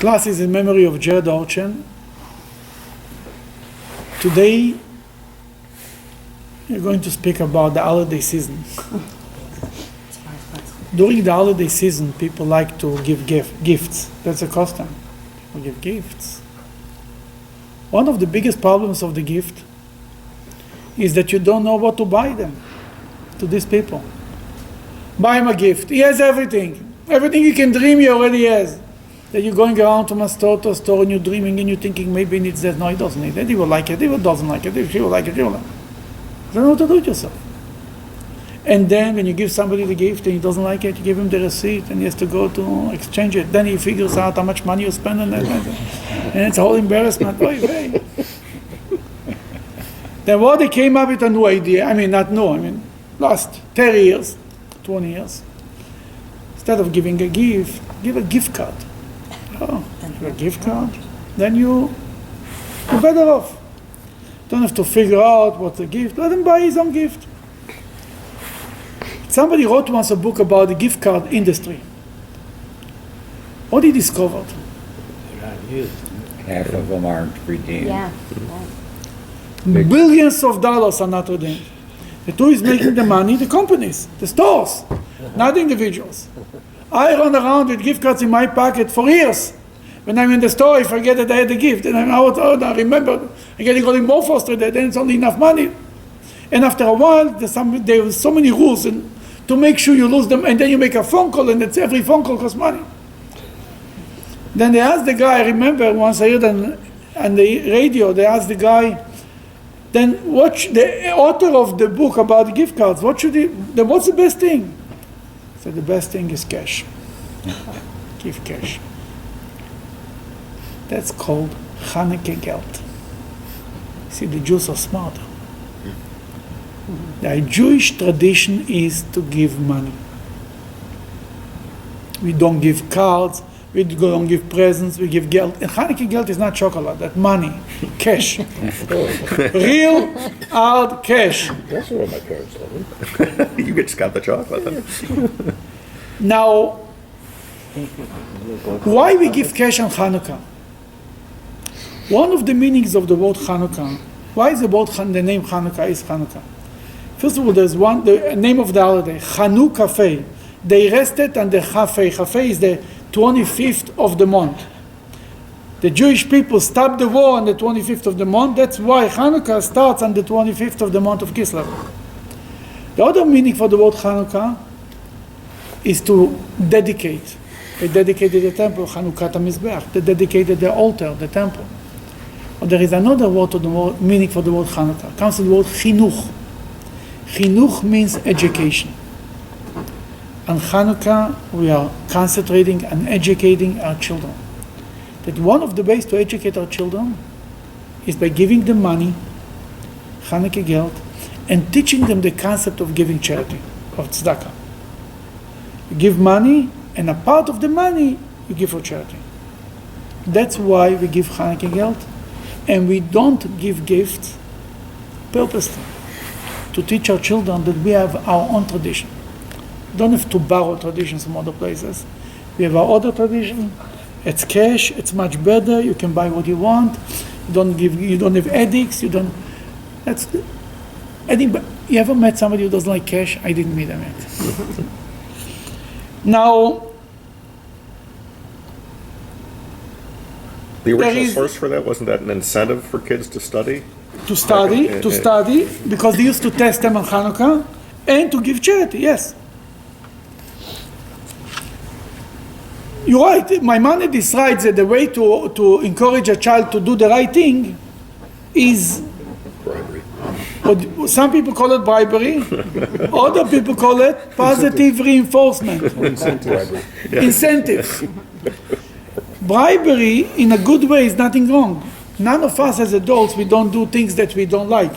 class is in memory of Jared Orchen. Today, we're going to speak about the holiday season. During the holiday season, people like to give gifts. That's a custom. People give gifts. One of the biggest problems of the gift is that you don't know what to buy them to these people. Buy him a gift. He has everything. Everything you can dream, he already has. Then you're going around from a store to a store and you're dreaming and you're thinking maybe he needs that. No, he doesn't need it. He will like it. He doesn't like it. If he will like it, he will like it. You don't know what to do with yourself. And then when you give somebody the gift and he doesn't like it, you give him the receipt and he has to go to exchange it. Then he figures out how much money you spend on that. And it's a whole embarrassment. Then what they came up with a new idea, last 30 years, 20 years. Instead of giving a gift, give a gift card. Oh, give a gift card, then you're better off. Don't have to figure out what's the gift. Let him buy his own gift. Somebody wrote once a book about the gift card industry. What he discovered? Half of them aren't redeemed. Yeah. Billions of dollars are not redeemed. Who is making the money? The companies, the stores, not the individuals. I run around with gift cards in my pocket for years. When I'm in the store, I forget that I had the gift. And I remember, I get more frustrated, then it's only enough money. And after a while, there were so many rules to make sure you lose them, and then you make a phone call, and every phone call costs money. Then they asked the guy, I remember once I heard on the radio, they asked the guy, then the author of the book about the gift cards, what's the best thing? So the best thing is cash. Give cash. That's called Chanukah Gelt. See, the Jews are smart. The Jewish tradition is to give money. We don't give cards, we don't give presents, we give Gelt. And Chanukah Gelt is not chocolate, that's money, cash. Real, hard cash. That's what my parents told me. You just got the chocolate. Now, why we give cash on Chanukah? One of the meanings of the word Chanukah, why is the name Chanukah is Chanukah? First of all, there's the name of the holiday, Chanukah. They rested on the Chafei. Chafei is the 25th of the month. The Jewish people stopped the war on the 25th of the month. That's why Chanukah starts on the 25th of the month of Kislev. The other meaning for the word Chanukah is to dedicate. They dedicated the temple, Chanukah HaMizbeach. They dedicated the altar, the temple. But there is another word to the word, meaning for the word Chanukah. It comes from the word Chinuch. Chinuch means education. On Chanukah, we are concentrating on educating our children. That one of the ways to educate our children is by giving them money, Chanukah Gelt, and teaching them the concept of giving charity, of tzedakah. You give money, and a part of the money you give for charity. That's why we give Chanukah Gelt, and we don't give gifts purposely, to teach our children that we have our own tradition. We don't have to borrow traditions from other places. We have our other tradition. It's cash. It's much better. You can buy what you want. You don't have addicts. You ever met somebody who doesn't like cash? I didn't meet them yet. Now, The original source for that, wasn't that an incentive for kids to study? To study, because they used to test them on Chanukah, and to give charity, yes. You're right, Maimonides writes that the way to encourage a child to do the right thing is Bribery. Some people call it bribery, other people call it positive reinforcement. Incentive. Bribery, in a good way, is nothing wrong. None of us as adults, we don't do things that we don't like.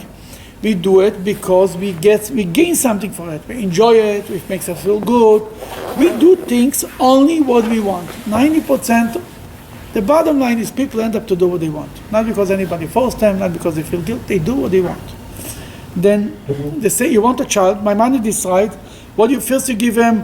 We do it because we gain something for it. We enjoy it, it makes us feel good. We do things only what we want. 90%, the bottom line is people end up to do what they want. Not because anybody forced them, not because they feel guilt, they do what they want. Then they say, you want a child, my money decides, What you first you give him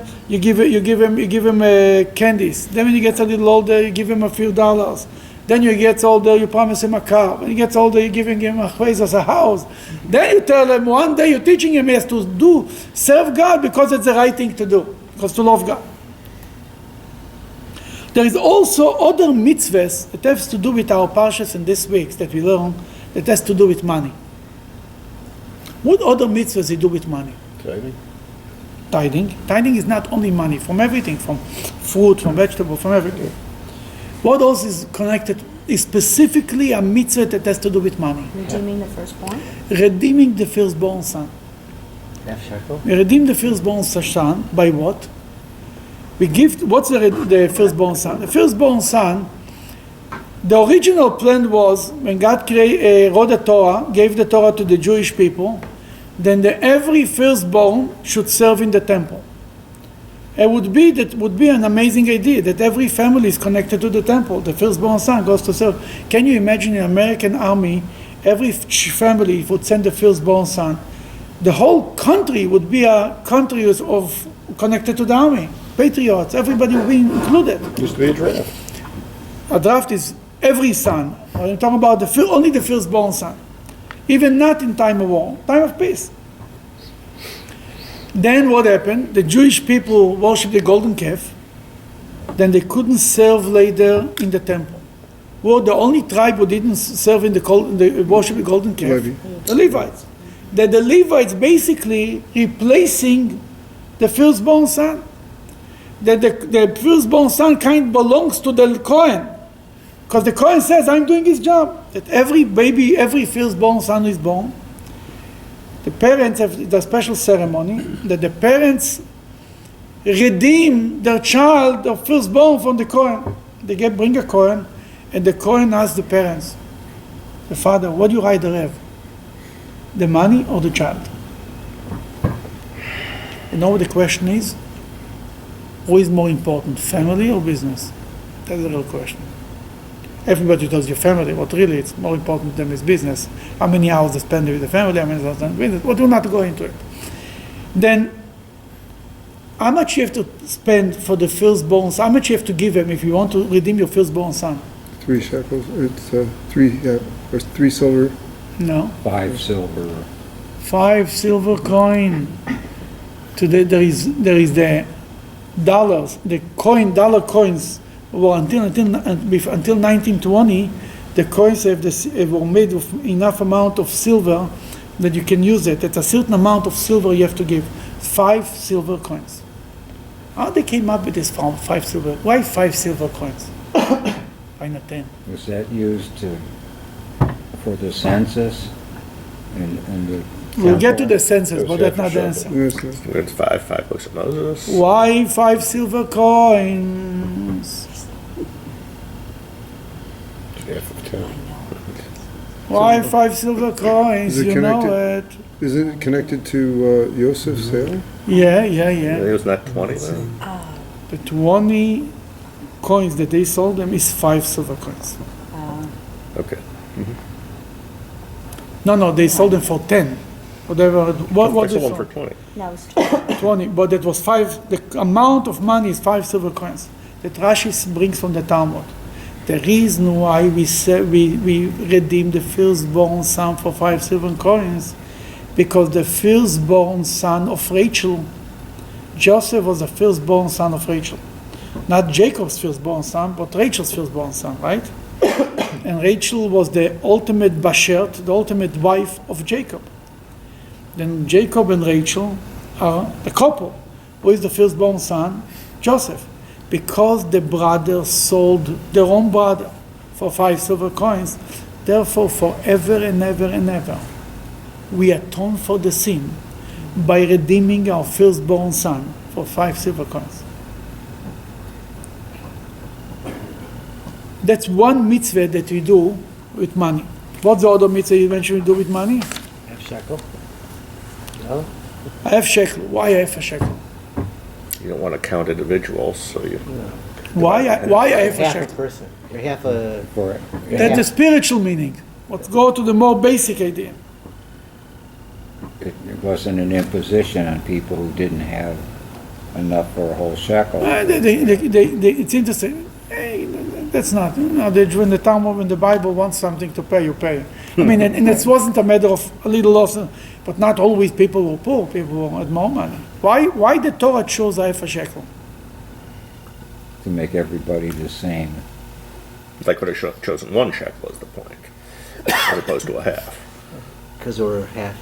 candies. Then when he gets a little older, you give him a few dollars. Then when he gets older, you promise him a car. When he gets older, you're giving him a house. Then you tell him one day you're teaching him he has to serve God because it's the right thing to do, because to love God. There is also other mitzvahs that has to do with our Parshas in this week that we learn that has to do with money. What other mitzvahs they do with money? Tithing. Tithing is not only money, from everything, from fruit, from vegetable, from everything. What else is connected? Is specifically a mitzvah that has to do with money. Redeeming the firstborn? Redeeming the firstborn son. We redeem the firstborn son by what? We give, what's the firstborn son? The firstborn son, the original plan was, when God wrote the Torah, gave the Torah to the Jewish people, then every firstborn should serve in the temple. It would be an amazing idea that every family is connected to the temple. The firstborn son goes to serve. Can you imagine in the American army, every family would send the firstborn son? The whole country would be a country of connected to the army. Patriots, everybody would be included. Used to be a draft. A draft is every son. I'm talking about only the firstborn son. Even not in time of war, time of peace. Then what happened? The Jewish people worshipped the golden calf. Then they couldn't serve later in the temple. Well, the only tribe who didn't serve in the worship the golden calf, the Levites. That the Levites basically replacing the firstborn son. That the firstborn son kind of belongs to the Kohen. Because the Kohen says, I'm doing his job. That every baby, every firstborn son is born. The parents have the special ceremony that the parents redeem their child, their firstborn, from the Kohen. They bring a Kohen, and the Kohen asks the parents, the father, what do you rather have? The money or the child? You know what the question is? Who is more important, family or business? That's the real question. Everybody tells you family, but really it's more important than his business. How many hours they spend with the family, how many hours they spend with business, but we'll not go into it. Then, how much you have to spend for the firstborn son? How much you have to give him if you want to redeem your firstborn son? 3 shekels, it's 3 silver. No. 5 silver. 5 silver coin. Today there is the dollars, the dollar coins. Well, until 1920, the coins were made of enough amount of silver that you can use it. At a certain amount of silver you have to give. 5 silver coins. How they came up with this 5 silver? Why 5 silver coins? Why not 10? Was that used for the census and the We'll get to temple? the census, but that's not the answer. Yes, yes. It's 5 books of Moses. Why 5 silver coins? Half of 10. Why 5 silver coins? Is it You know it. Is it connected to Yosef's sale? Yeah. It was not 20 then? The 20 coins that they sold them is 5 silver coins. Okay. No, they sold them for 10. Whatever. What They they sold them sold? for 20. No, it's 12. 20, but that was 5. The amount of money is 5 silver coins. That Rashi brings from the Talmud. The reason why we redeem the firstborn son for 5 silver coins, because the firstborn son of Rachel, Joseph was the firstborn son of Rachel. Not Jacob's firstborn son, but Rachel's firstborn son, right? And Rachel was the ultimate bashert, the ultimate wife of Jacob. Then Jacob and Rachel are the couple. Who is the firstborn son? Joseph. Because the brother sold their own brother for 5 silver coins, therefore forever and ever and ever, we atone for the sin by redeeming our firstborn son for 5 silver coins. That's one mitzvah that we do with money. What's the other mitzvah you mentioned we do with money? Half shekel? No? I have shekel. Why I have a shekel? You don't want to count individuals, so you. Why I have a Half a shekel? person. Or half a. For it. That's the spiritual meaning. Let's go to the more basic idea. wasn't an imposition on people who didn't have enough for a whole shekel. It's interesting. Hey, that's not. When the Talmud, when the Bible wants something to pay, you pay. I mean, and it wasn't a matter of a little loss, but not always people were poor. People had more money. Why the Torah chose a half a shekel? To make everybody the same. They could have chosen one shekel as the point, as opposed to a half. Because we're half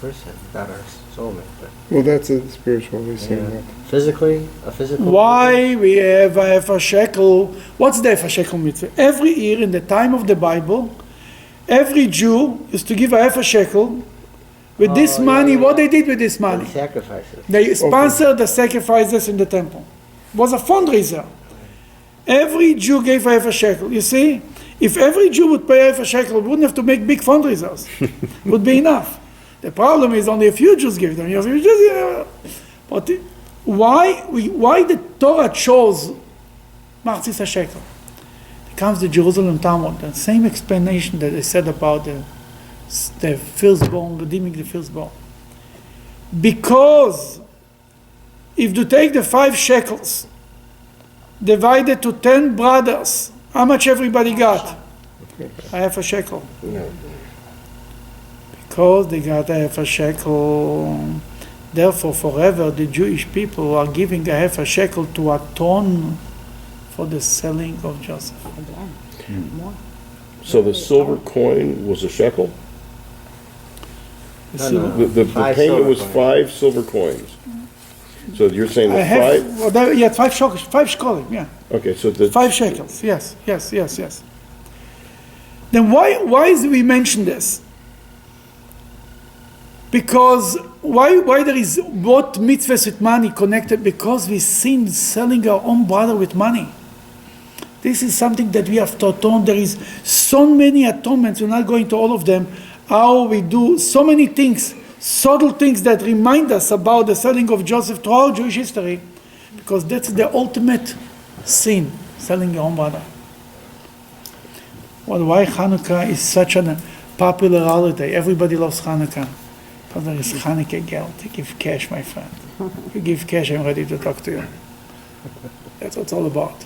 person, not our soulmate. But Well, that's a spiritual way of saying yeah. that. Physically, a physical. Why we have a half a shekel? What's the half a shekel mitzvah? Every year in the time of the Bible, every Jew is to give a half a shekel. With this money, what they did with this money? Sacrifices. They sponsored the sacrifices in the temple. It was a fundraiser. Every Jew gave a half a shekel. You see, if every Jew would pay half a shekel, we wouldn't have to make big fundraisers. It would be enough. The problem is only a few Jews give them. But why the Torah chose Machzis a shekel? It comes the Jerusalem Talmud, the same explanation that they said about the firstborn, redeeming the firstborn. Because if you take the 5 shekels, divided to 10 brothers, how much everybody got? A half a shekel. Because they got a half a shekel, therefore forever the Jewish people are giving a half a shekel to atone for the selling of Joseph. Again, more. So the silver coin was a shekel? The No, silver- no. The 5 payment silver was coins. 5 silver coins. So you're saying I that have, 5? well, there, yeah, 5 shekels, 5 shekels, yeah. Okay, so the 5 shekels, yes. Then why is we mention this? Because why there is what mitzvahs with money connected? Because we sin selling our own brother with money. This is something that we have to atone. There is so many atonements. We're not going to all of them. How we do so many things, subtle things that remind us about the selling of Joseph throughout Jewish history, because that's the ultimate sin, selling your own brother. Well, why Chanukah is such a popular holiday? Everybody loves Chanukah. Because there is Chanukah Gelt. You give cash, my friend. You give cash, I'm ready to talk to you. That's what it's all about.